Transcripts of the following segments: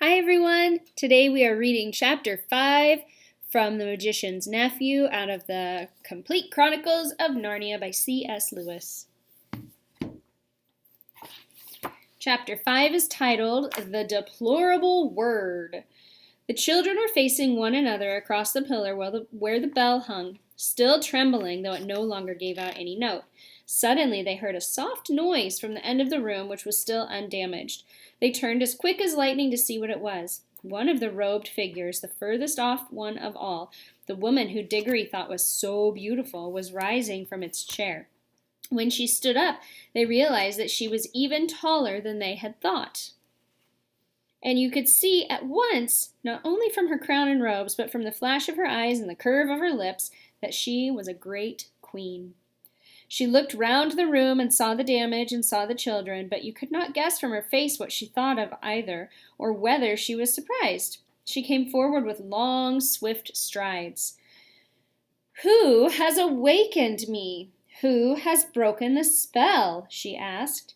Hi everyone! Today we are reading Chapter 5 from The Magician's Nephew out of the Complete Chronicles of Narnia by C.S. Lewis. Chapter 5 is titled The Deplorable Word. The children were facing one another across the pillar where the bell hung, still trembling though it no longer gave out any note. Suddenly they heard a soft noise from the end of the room which was still undamaged. They turned as quick as lightning to see what it was. One of the robed figures, the furthest off one of all, the woman who Diggory thought was so beautiful, was rising from its chair. When she stood up, they realized that she was even taller than they had thought. And you could see at once, not only from her crown and robes, but from the flash of her eyes and the curve of her lips, that she was a great queen. She looked round the room and saw the damage and saw the children, but you could not guess from her face what she thought of either, or whether she was surprised. She came forward with long, swift strides. "Who has awakened me? Who has broken the spell?" she asked.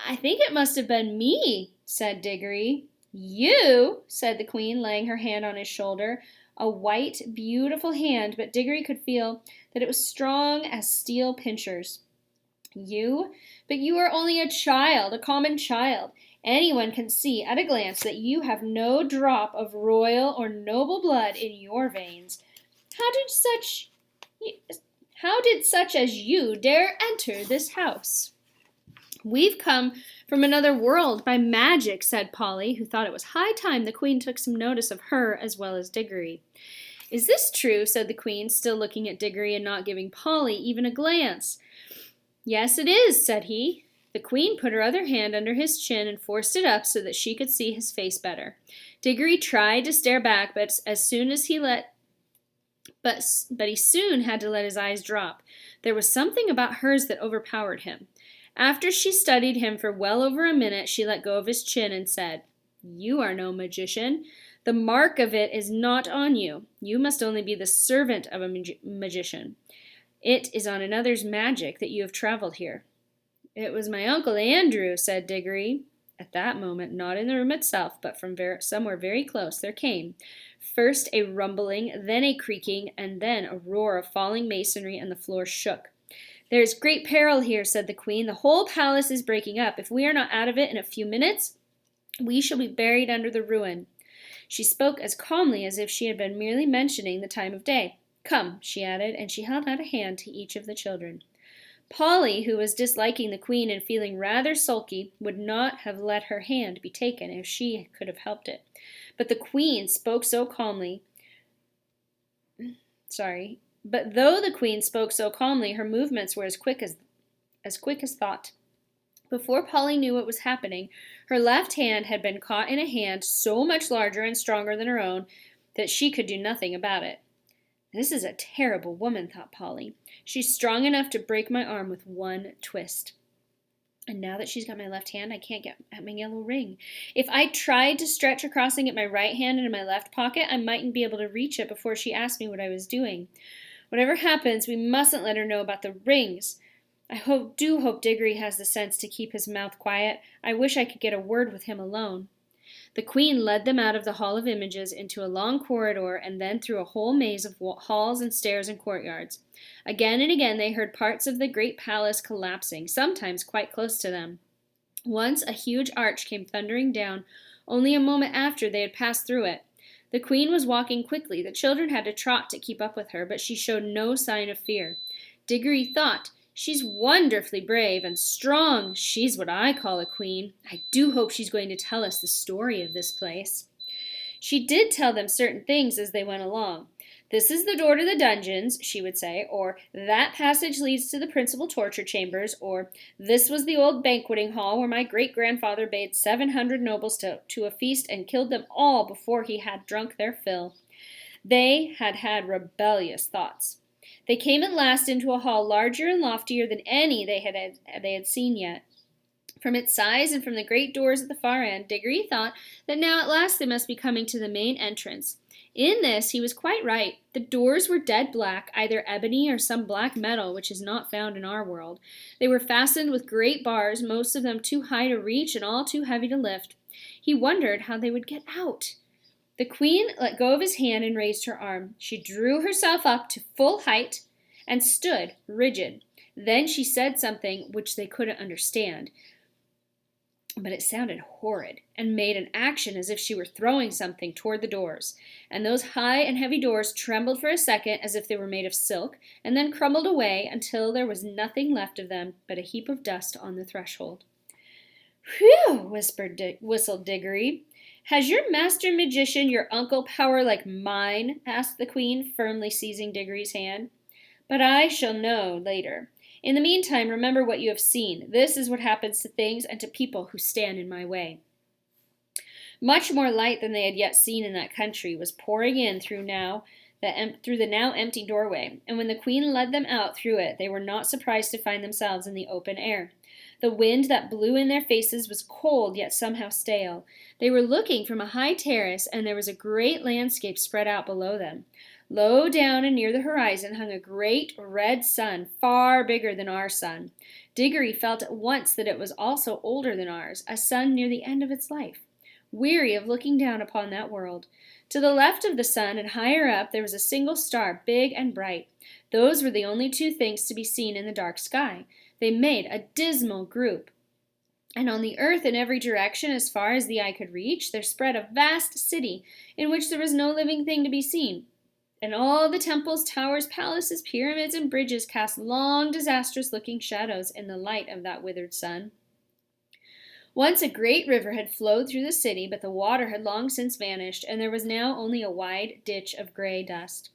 "I think it must have been me," said Diggory. "You?" said the queen, laying her hand on his shoulder. A white, beautiful hand, but Diggory could feel that it was strong as steel pincers. "You? But you are only a child, a common child. Anyone can see at a glance that you have no drop of royal or noble blood in your veins. How did such as you dare enter this house?" "We've come from another world by magic," said Polly, who thought it was high time the queen took some notice of her as well as Diggory. "Is this true?" said the queen, still looking at Diggory and not giving Polly even a glance. "Yes, it is," said he. The queen put her other hand under his chin and forced it up so that she could see his face better. Diggory tried to stare back, but he soon had to let his eyes drop. There was something about hers that overpowered him. After she studied him for well over a minute, she let go of his chin and said, "You are no magician. The mark of it is not on you. You must only be the servant of a magician. It is on another's magic that you have traveled here." "It was my Uncle Andrew," said Diggory. At that moment, not in the room itself, but from somewhere very close, there came, first a rumbling, then a creaking, and then a roar of falling masonry, and the floor shook. "There is great peril here," said the queen. "The whole palace is breaking up. If we are not out of it in a few minutes, we shall be buried under the ruin." She spoke as calmly as if she had been merely mentioning the time of day. "Come," she added, and she held out a hand to each of the children. Polly, who was disliking the queen and feeling rather sulky, would not have let her hand be taken if she could have helped it. But the queen spoke so calmly. But though the queen spoke so calmly, her movements were as quick as thought. Before Polly knew what was happening, her left hand had been caught in a hand so much larger and stronger than her own that she could do nothing about it. "This is a terrible woman," thought Polly. "She's strong enough to break my arm with one twist. And now that she's got my left hand, I can't get at my yellow ring. If I tried to stretch across and get my right hand into my left pocket, I mightn't be able to reach it before she asked me what I was doing. Whatever happens, we mustn't let her know about the rings. Do hope Diggory has the sense to keep his mouth quiet. I wish I could get a word with him alone." The queen led them out of the Hall of Images into a long corridor and then through a whole maze of halls and stairs and courtyards. Again and again they heard parts of the great palace collapsing, sometimes quite close to them. Once a huge arch came thundering down, only a moment after they had passed through it. The queen was walking quickly. The children had to trot to keep up with her, but she showed no sign of fear. Diggory thought, "She's wonderfully brave and strong. She's what I call a queen. I do hope she's going to tell us the story of this place." She did tell them certain things as they went along. "This is the door to the dungeons," she would say, or "That passage leads to the principal torture chambers," or "This was the old banqueting hall where my great-grandfather bade 700 nobles to a feast and killed them all before he had drunk their fill." They had rebellious thoughts. They came at last into a hall larger and loftier than any they had seen yet. From its size and from the great doors at the far end, Diggory thought that now at last they must be coming to the main entrance. In this, he was quite right. The doors were dead black, either ebony or some black metal which is not found in our world. They were fastened with great bars, most of them too high to reach and all too heavy to lift. He wondered how they would get out. The queen let go of his hand and raised her arm. She drew herself up to full height and stood rigid. Then she said something which they couldn't understand, but it sounded horrid, and made an action as if she were throwing something toward the doors. And those high and heavy doors trembled for a second as if they were made of silk, and then crumbled away until there was nothing left of them but a heap of dust on the threshold. "Whew!" whistled Diggory. "Has your master magician, your uncle, power like mine?" asked the queen, firmly seizing Diggory's hand. "But I shall know later. In the meantime, remember what you have seen. This is what happens to things and to people who stand in my way." Much more light than they had yet seen in that country was pouring in through the now empty doorway, and when the queen led them out through it, they were not surprised to find themselves in the open air. The wind that blew in their faces was cold, yet somehow stale. They were looking from a high terrace, and there was a great landscape spread out below them. Low down and near the horizon hung a great red sun, far bigger than our sun. Diggory felt at once that it was also older than ours, a sun near the end of its life. Weary of looking down upon that world. To the left of the sun and higher up there was a single star, big and bright. Those were the only two things to be seen in the dark sky. They made a dismal group. And on the earth in every direction, as far as the eye could reach, there spread a vast city, in which there was no living thing to be seen. And all the temples, towers, palaces, pyramids, and bridges cast long, disastrous-looking shadows in the light of that withered sun. Once a great river had flowed through the city, but the water had long since vanished, and there was now only a wide ditch of gray dust.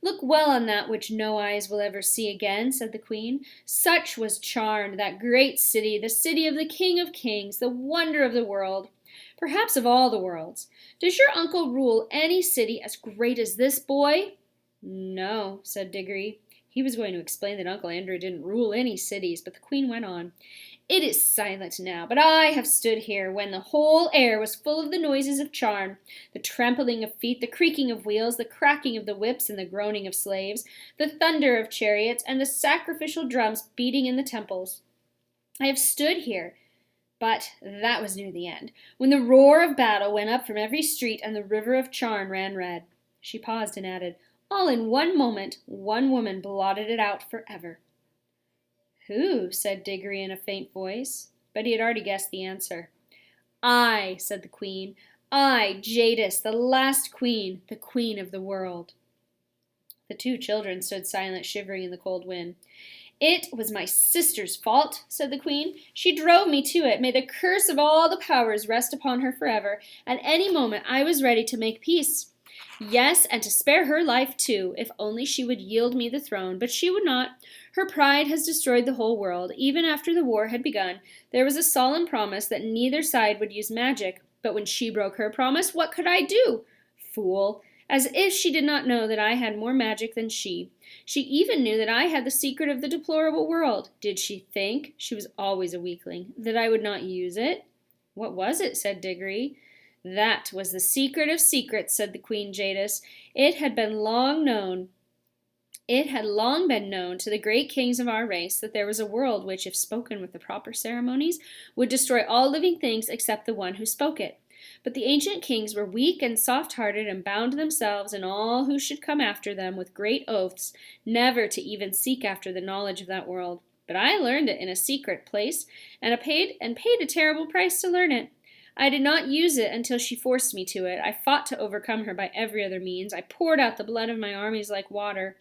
"Look well on that which no eyes will ever see again," said the queen. "Such was Charn, that great city, the city of the King of Kings, the wonder of the world, perhaps of all the worlds. Does your uncle rule any city as great as this, boy?" "No," said Diggory. He was going to explain that Uncle Andrew didn't rule any cities, but the queen went on. "It is silent now, but I have stood here when the whole air was full of the noises of Charn, the trampling of feet, the creaking of wheels, the cracking of the whips, and the groaning of slaves, the thunder of chariots, and the sacrificial drums beating in the temples. I have stood here, but that was near the end, when the roar of battle went up from every street, and the river of Charn ran red." She paused and added, "All in one moment, one woman blotted it out forever." "Who?" said Diggory in a faint voice, but he had already guessed the answer. "I," said the queen. "I, Jadis, the last queen, the queen of the world." The two children stood silent, shivering in the cold wind. "It was my sister's fault," said the queen. "She drove me to it. May the curse of all the powers rest upon her forever. At any moment I was ready to make peace. Yes, and to spare her life too, if only she would yield me the throne, but she would not. Her pride has destroyed the whole world. Even after the war had begun, there was a solemn promise that neither side would use magic. But when she broke her promise, what could I do? Fool! As if she did not know that I had more magic than she. She even knew that I had the secret of the deplorable world. Did she think, she was always a weakling, that I would not use it?" "What was it?" said Diggory. "That was the secret of secrets," said the Queen Jadis. It had long been known to the great kings of our race that there was a world which, if spoken with the proper ceremonies, would destroy all living things except the one who spoke it. But the ancient kings were weak and soft-hearted, and bound themselves and all who should come after them with great oaths never to even seek after the knowledge of that world. But I learned it in a secret place, and paid a terrible price to learn it. I did not use it until she forced me to it. I fought to overcome her by every other means. I poured out the blood of my armies like water."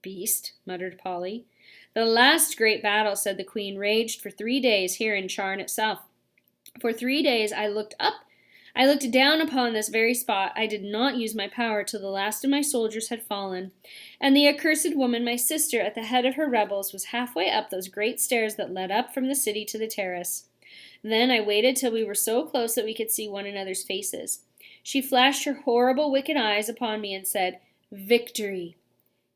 "Beast," muttered Polly. "The last great battle," said the queen, "raged for 3 days here in Charn itself. For 3 days I looked down upon this very spot. I did not use my power till the last of my soldiers had fallen. And the accursed woman, my sister, at the head of her rebels, was halfway up those great stairs that led up from the city to the terrace. Then I waited till we were so close that we could see one another's faces. She flashed her horrible, wicked eyes upon me and said, 'Victory!'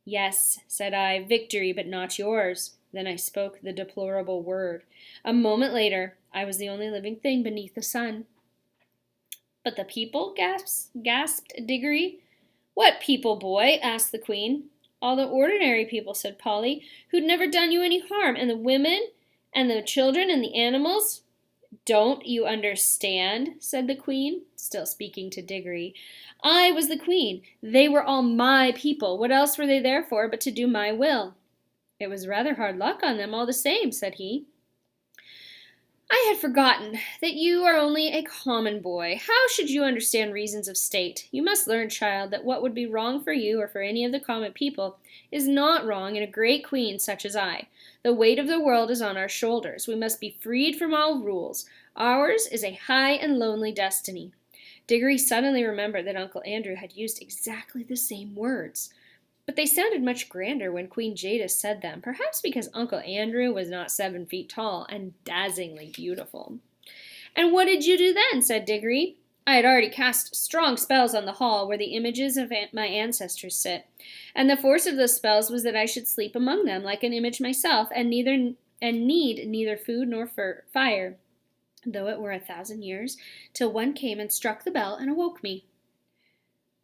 'Yes,' said I, 'victory, but not yours.' Then I spoke the deplorable word. A moment later, I was the only living thing beneath the sun." "But the people?" gasped Diggory. What people, boy? Asked the Queen. All the ordinary people, said Polly, who'd never done you any harm, and the women, and the children, and the animals. Don't you understand? Said the Queen, still speaking to Diggory. I was the Queen. They were all my people. What else were they there for but to do my will? It was rather hard luck on them all the same, said he. I had forgotten that you are only a common boy. How should you understand reasons of state? You must learn, child, that what would be wrong for you or for any of the common people is not wrong in a great queen such as I. The weight of the world is on our shoulders. We must be freed from all rules. Ours is a high and lonely destiny. Diggory suddenly remembered that Uncle Andrew had used exactly the same words. But they sounded much grander when Queen Jadis said them, perhaps because Uncle Andrew was not 7 feet tall and dazzlingly beautiful. And what did you do then? Said Diggory. I had already cast strong spells on the hall where the images of my ancestors sit, and the force of those spells was that I should sleep among them like an image myself, and need neither food nor fire, though it were 1,000 years, till one came and struck the bell and awoke me.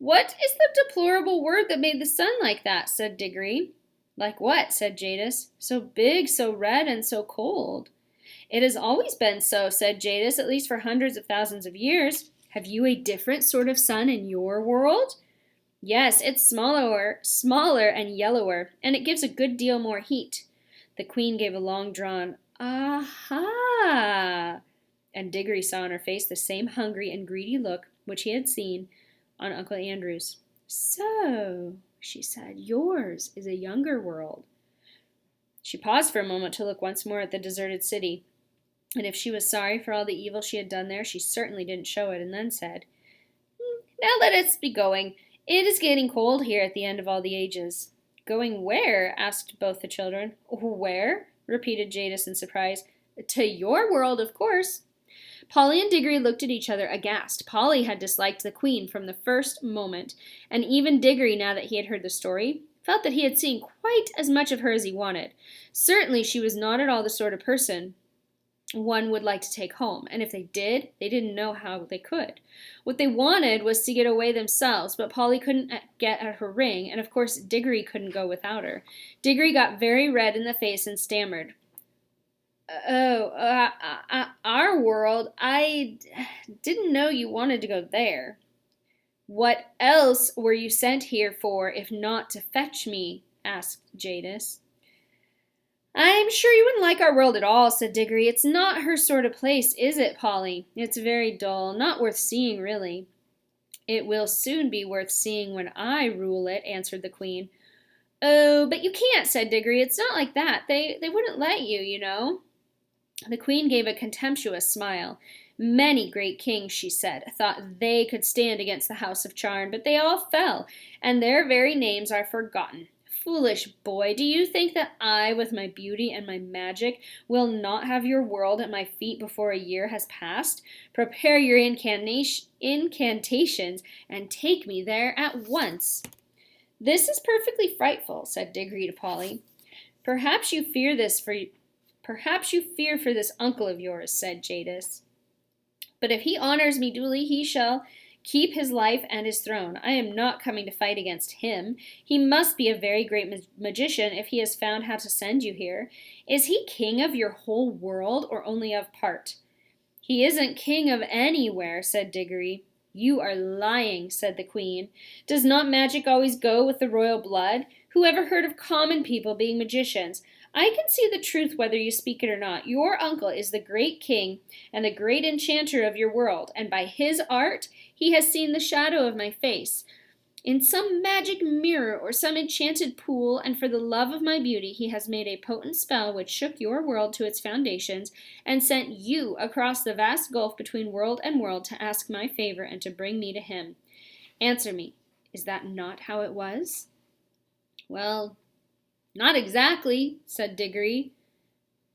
What is the deplorable word that made the sun like that? Said Diggory. Like what? Said Jadis. So big, so red, and so cold. It has always been so, said Jadis, at least for hundreds of thousands of years. Have you a different sort of sun in your world? Yes, it's smaller and yellower, and it gives a good deal more heat. The Queen gave a long drawn, aha! And Diggory saw on her face the same hungry and greedy look which he had seen on Uncle Andrew's. So, she said, yours is a younger world. She paused for a moment to look once more at the deserted city, and if she was sorry for all the evil she had done there, she certainly didn't show it, and then said, Now let us be going. It is getting cold here at the end of all the ages. Going where? Asked both the children. Where? Repeated Jadis in surprise. To your world, of course. Polly and Diggory looked at each other aghast. Polly had disliked the Queen from the first moment, and even Diggory, now that he had heard the story, felt that he had seen quite as much of her as he wanted. Certainly she was not at all the sort of person one would like to take home, and if they did, they didn't know how they could. What they wanted was to get away themselves, but Polly couldn't get at her ring, and of course Diggory couldn't go without her. Diggory got very red in the face and stammered. Our world. I didn't know you wanted to go there. What else were you sent here for, if not to fetch me? Asked Jadis. I'm sure you wouldn't like our world at all, said Diggory. It's not her sort of place, is it, Polly? It's very dull, not worth seeing, really. It will soon be worth seeing when I rule it, answered the Queen. Oh, but you can't, said Diggory. It's not like that. They wouldn't let you, you know. The Queen gave a contemptuous smile. Many great kings, she said, thought they could stand against the House of Charn, but they all fell, and their very names are forgotten. Foolish boy, do you think that I, with my beauty and my magic, will not have your world at my feet before a year has passed? Prepare your incantations and take me there at once. This is perfectly frightful, said Diggory to Polly. Perhaps you fear for this uncle of yours, said Jadis. But if he honors me duly, he shall keep his life and his throne. I am not coming to fight against him. He must be a very great magician if he has found how to send you here. Is he king of your whole world or only of part? He isn't king of anywhere, said Diggory. You are lying, said the Queen. Does not magic always go with the royal blood? Who ever heard of common people being magicians? I can see the truth whether you speak it or not. Your uncle is the great king and the great enchanter of your world, and by his art he has seen the shadow of my face in some magic mirror or some enchanted pool, and for the love of my beauty he has made a potent spell which shook your world to its foundations and sent you across the vast gulf between world and world to ask my favor and to bring me to him. Answer me, is that not how it was? Well, not exactly, said Diggory.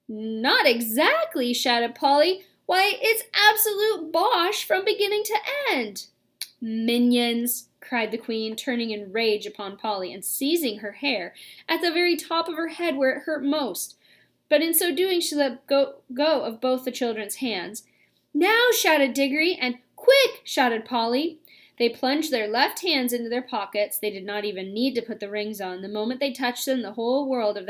Not exactly, shouted Polly. Why, it's absolute bosh from beginning to end. Minions, cried the Queen, turning in rage upon Polly and seizing her hair at the very top of her head where it hurt most. But in so doing she let go of both the children's hands. Now, shouted Diggory, and quick, shouted Polly. They plunged their left hands into their pockets. They did not even need to put the rings on. The moment they touched them, the whole of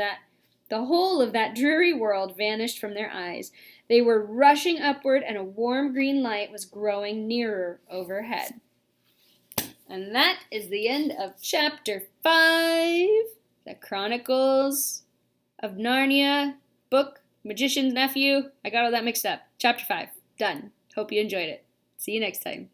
that dreary world vanished from their eyes. They were rushing upward, and a warm green light was growing nearer overhead. And that is the end of chapter 5, The Chronicles of Narnia, book, Magician's Nephew. I got all that mixed up. Chapter 5, done. Hope you enjoyed it. See you next time.